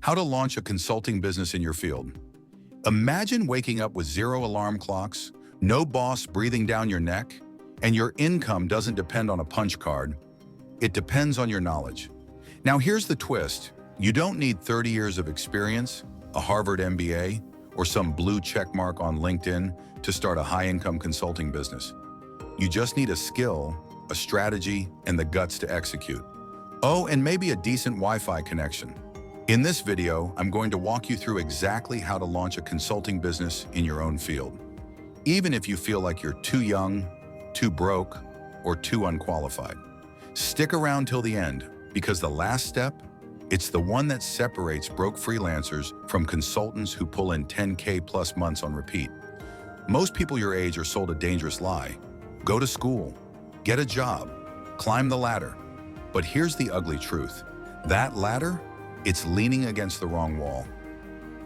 How to launch a consulting business in your field. Imagine waking up with zero alarm clocks, no boss breathing down your neck, and your income doesn't depend on a punch card. It depends on your knowledge. Now here's the twist. You don't need 30 years of experience, a Harvard MBA, or some blue check mark on LinkedIn to start a high-income consulting business. You just need a skill, a strategy, and the guts to execute. Oh, and maybe a decent Wi-Fi connection. In this video, I'm going to walk you through exactly how to launch a consulting business in your own field. Even if you feel like you're too young, too broke, or too unqualified. Stick around till the end, because the last step, it's the one that separates broke freelancers from consultants who pull in 10K plus months on repeat. Most people your age are sold a dangerous lie. Go to school, get a job, climb the ladder. But here's the ugly truth. That ladder, it's leaning against the wrong wall.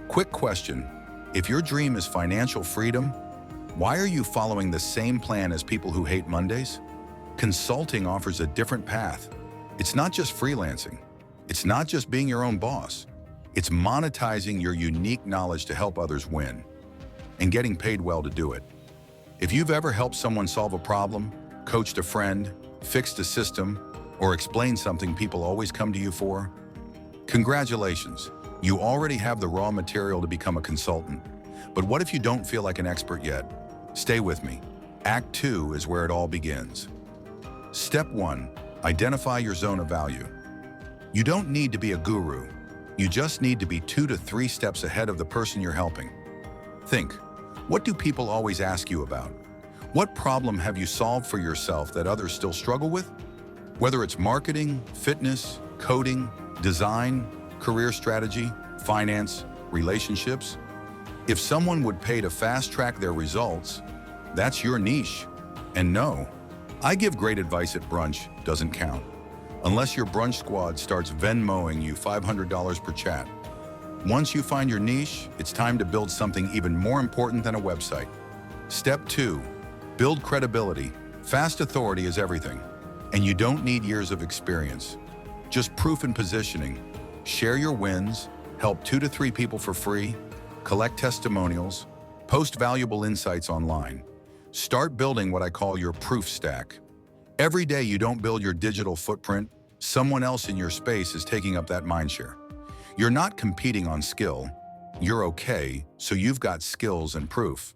Quick question, if your dream is financial freedom, why are you following the same plan as people who hate Mondays? Consulting offers a different path. It's not just freelancing. It's not just being your own boss. It's monetizing your unique knowledge to help others win and getting paid well to do it. If you've ever helped someone solve a problem, coached a friend, fixed a system, or explained something people always come to you for, congratulations, you already have the raw material to become a consultant. But what if you don't feel like an expert yet? Stay with me. Act 2 is where it all begins. Step 1, identify your zone of value. You don't need to be a guru. You just need to be 2 to 3 steps ahead of the person you're helping. Think, what do people always ask you about? What problem have you solved for yourself that others still struggle with? Whether it's marketing, fitness, coding, design, career strategy, finance, relationships. If someone would pay to fast-track their results, that's your niche. And no, I give great advice at brunch doesn't count. Unless your brunch squad starts Venmoing you $500 per chat. Once you find your niche, it's time to build something even more important than a website. Step 2, build credibility. Fast authority is everything. And you don't need years of experience. Just proof and positioning. Share your wins, help 2 to 3 people for free, collect testimonials, post valuable insights online. Start building what I call your proof stack. Every day you don't build your digital footprint, someone else in your space is taking up that mindshare. You're not competing on skill. You're okay, so you've got skills and proof.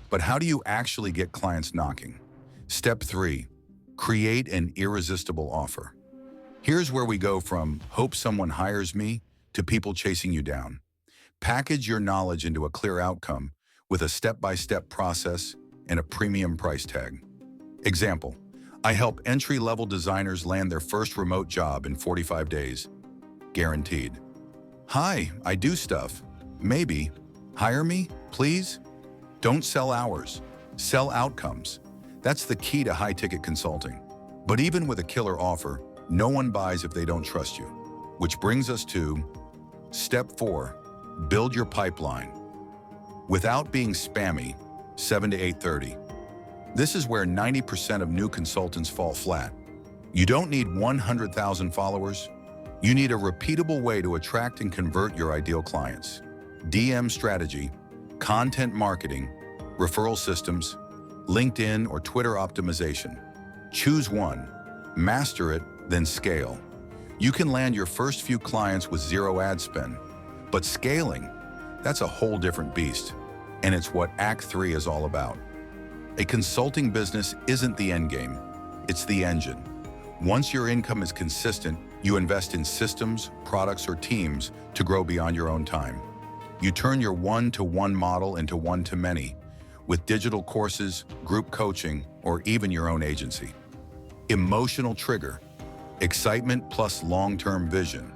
But how do you actually get clients knocking? Step 3, create an irresistible offer. Here's where we go from hope someone hires me to people chasing you down. Package your knowledge into a clear outcome with a step-by-step process and a premium price tag. Example, I help entry-level designers land their first remote job in 45 days. Guaranteed. Hi, I do stuff. Maybe. Hire me, please? Don't sell hours. Sell outcomes. That's the key to high-ticket consulting. But even with a killer offer, no one buys if they don't trust you. Which brings us to Step 4, build your pipeline. Without being spammy, 7 to 8:30. This is where 90% of new consultants fall flat. You don't need 100,000 followers. You need a repeatable way to attract and convert your ideal clients. DM strategy, content marketing, referral systems, LinkedIn or Twitter optimization. Choose one, master it, then scale. You can land your first few clients with zero ad spend, but scaling, that's a whole different beast. And it's what Act 3 is all about. A consulting business isn't the end game, it's the engine. Once your income is consistent, you invest in systems, products, or teams to grow beyond your own time. You turn your one-to-one model into one-to-many with digital courses, group coaching, or even your own agency. Emotional trigger, excitement plus long-term vision.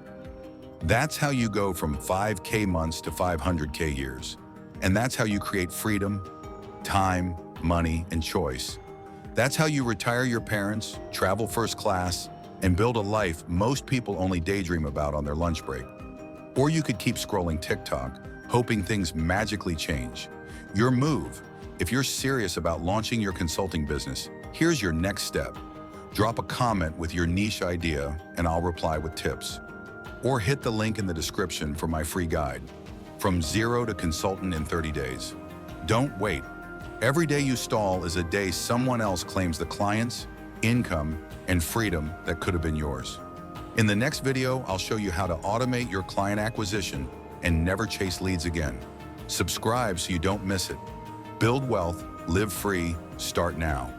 That's how you go from 5K months to 500K years. And that's how you create freedom, time, money, and choice. That's how you retire your parents, travel first class, and build a life most people only daydream about on their lunch break. Or you could keep scrolling TikTok, hoping things magically change. Your move, if you're serious about launching your consulting business, here's your next step. Drop a comment with your niche idea, and I'll reply with tips. Or hit the link in the description for my free guide, From Zero to Consultant in 30 Days. Don't wait. Every day you stall is a day someone else claims the clients, income, and freedom that could have been yours. In the next video, I'll show you how to automate your client acquisition and never chase leads again. Subscribe so you don't miss it. Build wealth, live free, start now.